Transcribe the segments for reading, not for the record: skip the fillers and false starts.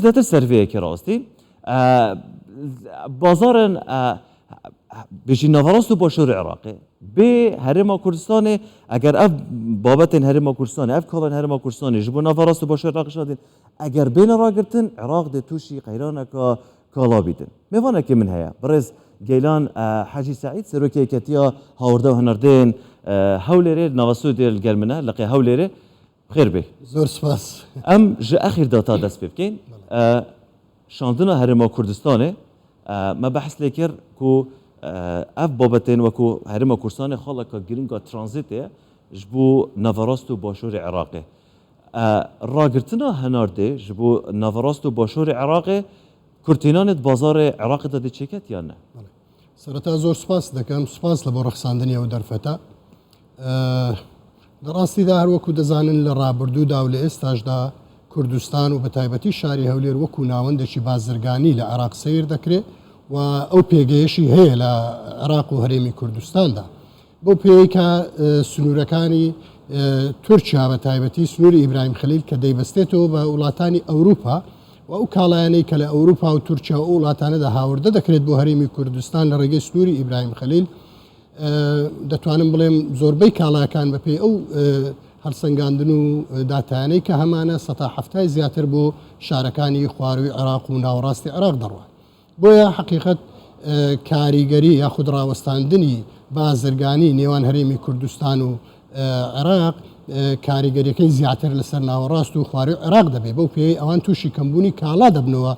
زیاتر سرویه که راستی بازار بجی نوراست و باشور عراقی به هرم کردستان اگر اف بابت هرم کردستان اف کابن هرم کردستان جبو نوراست و باشور عراقی شدین اگر بین راگرتن عراق ده توشی قیرانه که کالا بیدن میوانه که من هیا برز گیلان حاجی سعید سروکی کتیا هاورده و هنردین هولره نواسو دیل گرمنه لقی هولره خیر به زور سپاس ام ج اخیر داتا دست بکن شاندنا هرم کردستانه ما بحث لیکر کو اف بابتين وكو هرم كردستان خالق جرينجا ترانزيتي جبو نافراستو باشور عراقي راگرتنا هنارده جبو نافراستو باشور عراقي كرتينانت بازار عراقي دا دي چيكت یا نه سرتا زور سپاس دکم سپاس لبو رخصاندنی او درفتا در راستی دا هر وکو دزانن لرابردو دا و لئستاج دا کردستان و بتایبتی شاری هولیر وکو ناوندشی بازرگانی لعراق سیر دکره و او پێگەیشی هەیە لە عراق و هەرێمی کوردستاندا بۆ پێیکە سنوورەکانی تورکیا بە تایبەتی سنووری ئیبراهیم خەلیل کە دەیبەستێتەوە بە وڵاتانی ئەوروپا و ئەو کاڵایانەی کە لە ئەوروپا و تورکیا و وڵاتانەدا هاوردە دەکرێت بۆ هەرێمی کوردستان لە ڕێگەی سنووری ئیبراهیم خەلیل دەتوانم بڵێم زۆربەی کاڵایەکان بەپێی ئەو هەڵسەنگاندن و داتانەی کە هەمانە سەتا هەفتای زیاتر بۆ شارەکانی خواروی عراق و ناوەڕاستی عراق دەڕوات بۆیە حقیقت کاریگەری یاخود ڕاوەستاندنی بازرگانی نێوان هەرێمی کوردستان و عراق کاریگەریەکەی زیاتر لەسەر ناوەڕاست و خواروی عراق دەبێت بەو پێی ئەوان تووشی کەمبوونی کاڵا دەبنەوە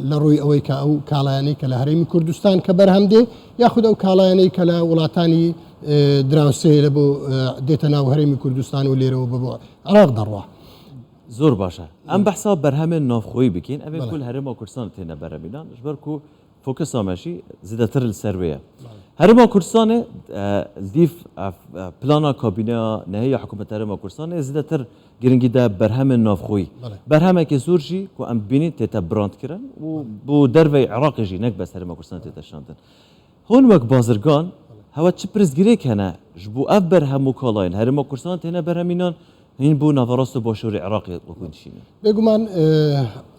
لە ڕووی ئەوەی کە ئەو کاڵایانەی کە لە هەرێمی کوردستان کە بەرهەم دێ یاخود ئەو کاڵایانەی کە لە وڵاتانی دراوسێ لە بۆ دێتە ناو هەرێمی کوردستان و لێرەوە بۆ عراق دەڕوا زور باشه ام بحثا برهم نافخویی بکن اوی کل هرم کردستان تینا برهمیدان جبر کو فوکس آمشی زیاده تر السرویه هرم کردستان دیف پلانا کابینه نهایی حکومت هرم کردستان زیاده تر گرنگی ده برهم نافخویی برهمه که زور جی کو ام بینی تیتا براند کرن و بو دروی عراقی جی نک بس هرم کردستان تیتا شاندن هون وقت بازرگان هوا چه پرزگیری کنه جبو اف برهم کالاین هرم کردستان تینا برهمینان هین بو نافراست باشور عراقی بکنشینه. بگومان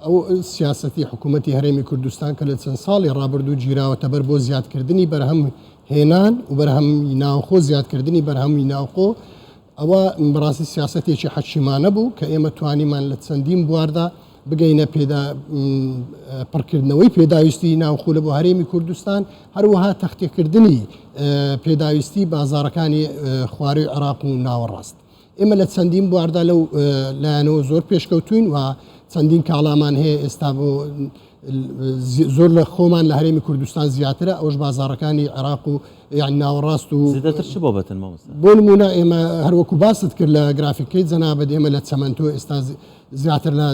او سیاستی حکومتی هرمی کردستان که لسان سالی رابردو جیرا و تبر بو زیاد کردنی برهم هینان و برهم ناوخو زیاد کردنی برهم ناوخو او براسی سیاستی چه حشیمانه بو که ایمه توانی من لسندیم بوارده بگەینە پڕکردنەوەی پێداویستی ناوخۆ لە بۆ هەرێمی کوردستان هەروەها تەختێکردنی پێداویستی بازارەکانی خواروی عراق و ناوەڕاست. ئێمە لە چەندین بواردا لەو لایەنەوە زۆر پێشکەوتوین و چەندین کاڵامان هەیە ئێستا بۆ زۆر لە خۆمان لە هەرێمی کوردستان زیاترە ئەوش بازارەکانی عراق و یعنی ناوەڕاست و بۆ نمونە ئێمە هەروەکو باست کرد لە گرافیکەی جەنابەت ئێمە لە چەمەنتۆ ئێستا زیاتر لە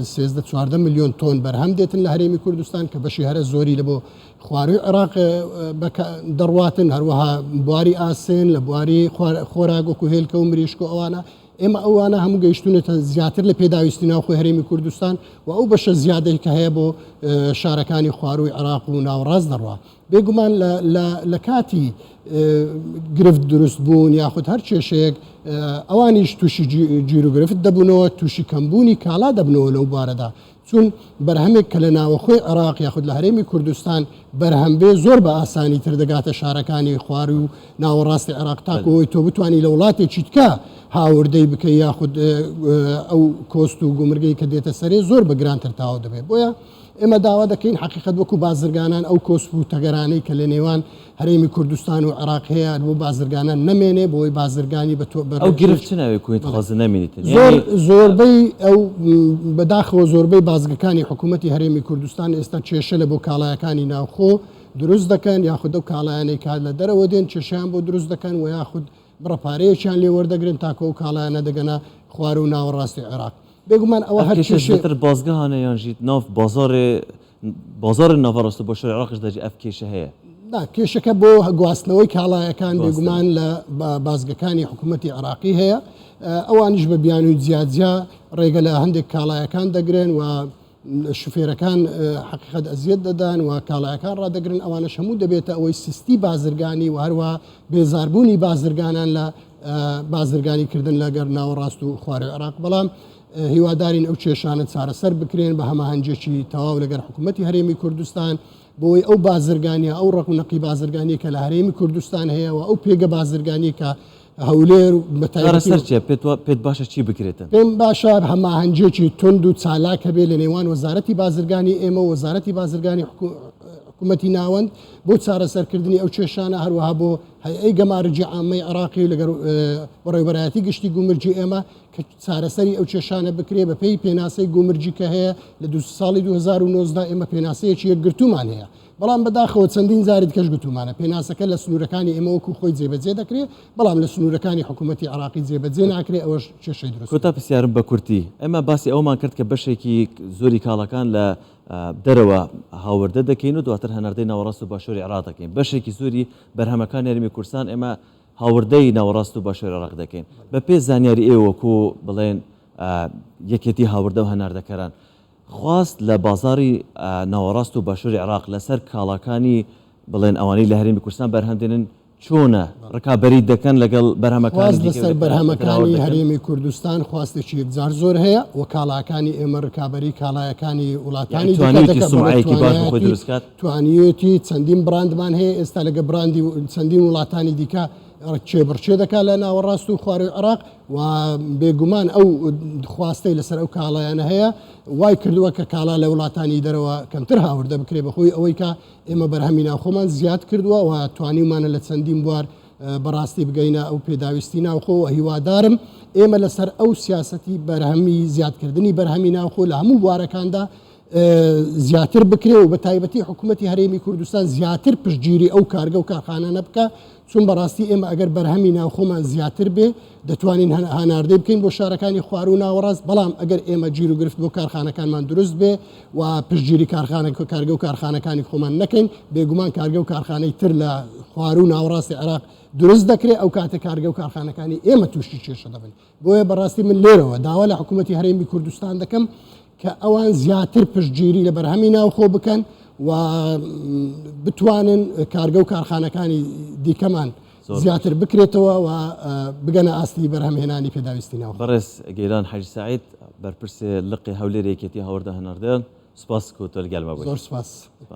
13-14 میلیۆن تۆن بەرهەم دێتن لە هەرێمی کوردستان کە بەشی هەرە زۆری لە بۆ خواروی عراق دەڕواتن هەروەها بواری ئاسێن لە بواری خۆراک وەکو هێلکە و مریشک و ئەوانە ئێمە ئەوانە هەموو گەیشتونێتە زیاتر لە پێداویستی ناوخۆی هەرێمی کوردستان و ئەو بەشە زیادەی کە هەیە بۆ شارەکانی خواروی عراق و ناوەڕاست دەڕوا بێگومان لە کاتی گرفت دروست بوون یاخود هەر کێشەیەک ئەوانیش تووشی گیرروگرفت دەبوونەوە تووشی کەمبوونی کاڵا دەبنەوە لەو بارەدا چون بەرهەمێک کە لە ناوەخۆی عراق یاخود لە هەرێمی کوردستان بەرهەمبێ زۆر بە ئاسانی تر دەگاتە شارەکانی خواری و ناوەڕاستی عراق تاکەوەی تۆ بتوانانی لە وڵاتێکی تکە هاوردەی بکە یاخود ئەو کۆست و گومرگەی کە دێتە سەرێ زۆر بە گرانتر تاوا دەبێت بۆیە ئێمە داوا دەکەین حقیقت وەکو بازرگانان ئەو کۆست و تەگەرانەی کە لە نێوان هەرێمی کوردستان و عراق هەیە بۆ بازرگانان نەمێنێ بۆی بازرگانی ئەو گرفت ناوی کوێت خواز نەمێنیتن زۆربەی ئەو بەداخەوە زۆربەی بازگەکانی حکوومەتی هەرێمی کوردستان ئێستا کێشە لە بۆ کاڵایەکانی ناوخۆ دروست دەکەن یاخود ئەو کاڵایانەی کات لە دەرەوە دێن کێشیان بۆ دروست دەکەن و یاخود بڕەپارەیەکیان لێ وەردەگرن تاکە و کاڵایانە دەگەنە خوار و ناوەڕاستی عێراق بێگومان ئەوە هەر بازگەهانەیان ژیت ناو بازار ناوەڕاست بۆ شەڕی عێراقیش دەجێ ئەف کێشە هەیە کێشەکە بۆ گواستنەوەی کاڵایەکان بێگومان لە بازگەکانی حکوومەتی عێراقی هەیە ئەوانیش بە بیان و جیاجیا ڕێگە لە هەندێک کاڵایەکان دەگرن و شوفێرەکان حقیقت ئەزیەت دەدان و کاڵایەکان ڕدەگرن ئەوانش هەموو دەبێتە ئەوەی سستی بازرگانی و هەروە بێزاربوونی بازرگانان لە بازرگانی کردن لەگەر ناوەڕاست و خوارەوی عێراق بەڵام هیوادارین ئەو کێشانە چارەسەر بکرێن بە هەماهەنگێکی تەواو لەگەر حکوومەتی هەرێمی کوردستان بۆی ئەو بازرگانیە ئەو ڕقونەقی بازرگانی کە لە هەرێمی کوردستان هەیە و ئەو پێگە بازرگانی کە هەولێر بەتایبەتی پێت باشە چی بکرێتن پێم باشە هەماهەنگێکی تند و چالاک هەبێ لە نێوان وەزارەتی بازرگانی ئێمە و وەزارەتی بازرگانی حکوومەتی ناوەند بۆ چارەسەرکردنی ئەو کێشانە هەروەها بۆ هەیئەی گەمارجی عامەی عراقی لەگەڵ بەڕێوەبەرایەتی گشتی گومرجی ئێمە کە چارەسەری ئەو کێشانە بکرێ بە پێی پێناسەی گومرجی کە هەیە لە ساڵی 2019 ئێمە پێناسەیەکی یەکگرتومان هەیە بەڵام بەداخەوە چەندین زاریت کەش گوتومانە پێناسەکە لە سنوورەکانی ئێمە وەکو خۆی جێبەجێ دەکرێت بەڵام لە سنوورەکانی حکوومەتی عراقی جێبەجێ ناکرێت ئەوەش کێشەی دروست کۆتا پرسیارم بە کورتی ئەمە باسی ئەومان کرد کە بەشێکی زۆری کاڵەکان لە دەرەوە هاوردە دەکەین و دواتر هەناردەی ناوەڕاست و باشووری عراق دەکەین بەشێکی زۆری بەرهەمەکان یاریمی کوردستان ئێمە هاوردەی ناوەڕاست و باشووری عراق دەکەین بە پێ زانیاری ئێوە وەکو بڵێن یەکێتی هاوردە و هەناردەکەران خواست لە بازاری ناوەڕاست و باشووری عراق لەسەر کاڵەکانی بڵێن ئەوانەی لە هەرێمی کوردستان بەرهەمدێنن چۆنە ڕکابەری دەکەن لەگەڵ بەرهەمەکانی لەسەر بەرهەمەکانی هەرێمی کوردستان خواستێکی یەکجار زۆر هەیە و کاڵاکانی ئێمە ڕکابەری کاڵایەکانی وڵاتانی توانیەتی چەندین براندمان هەیە ئێستا لەگە براندی چەندین وڵاتانی دیکە چێبڕچێ دەکات لە ناوەڕاست و خوارەوەی عراق و بێگومان ئەو خواستەی لەسەر ئەو کاڵایانە هەیە وای کردووە کە کاڵا لە وڵاتانی دەرەوە کەمتر هاوردە بکرێ بەخۆی ئەوەی کە ئێمە بەرهەمی ناوخۆمان زیاد کردووە و توانیمانە لە چەندین بوار بەڕاستی بگەینە ئەو پێداویستی ناوخۆ و هیوادارم ئێمە لەسەر ئەو سیاسەتی بەرهەمی زیادکردنی بەرهەمی ناوخۆ لە هەموو بوارەکاندا زیاتر بکرێ و بە تایبەتی حکوومەتی هەرێمی کوردستان زیاتر پشتگیری ئەو کارگە و کارخانە بکە چون بەڕاستی ئێمە ئەگەر بەرهەمی ناوخۆمان زیاتر بێ دەتوانین هەناردەی بکەین بۆ شارەکانی خوار و ناوەڕاست بەڵام ئەگەر ئێمە گیر و گرفت بۆ کارخانەکانمان دروست بێ و پشتگیری کارگە و کارخانەکانی خۆمان نەکەین بێگومان کارگە و کارخانەی تر لە خوار و ناوەڕاستی عراق دروست دەکرێت ئەو کاتە کارگە و کارخانەکانی ئێمە تووشی کێشە دەبن بۆیە بەڕاستی من لێرەوە داوا لە حکوومەتی هەرێمی کوردستان دەکەم کە ئەوان زیاتر پشتگیری لە بەرهەمی ناوخۆ بکەن و بتوانن کارگە و کارخانەکانی دیکەمان زیاتر بکرێتەوە و بگەنە ئاستی بەرهەمهێنانی پێداویستی ناو بەڕێز گەیران حاجی سعید بەرپرسێ لقی هەولێر یەکێتی هاوردە هەناردەن سپاس کۆتۆ لەگەڵمە بوویت زۆر سپاس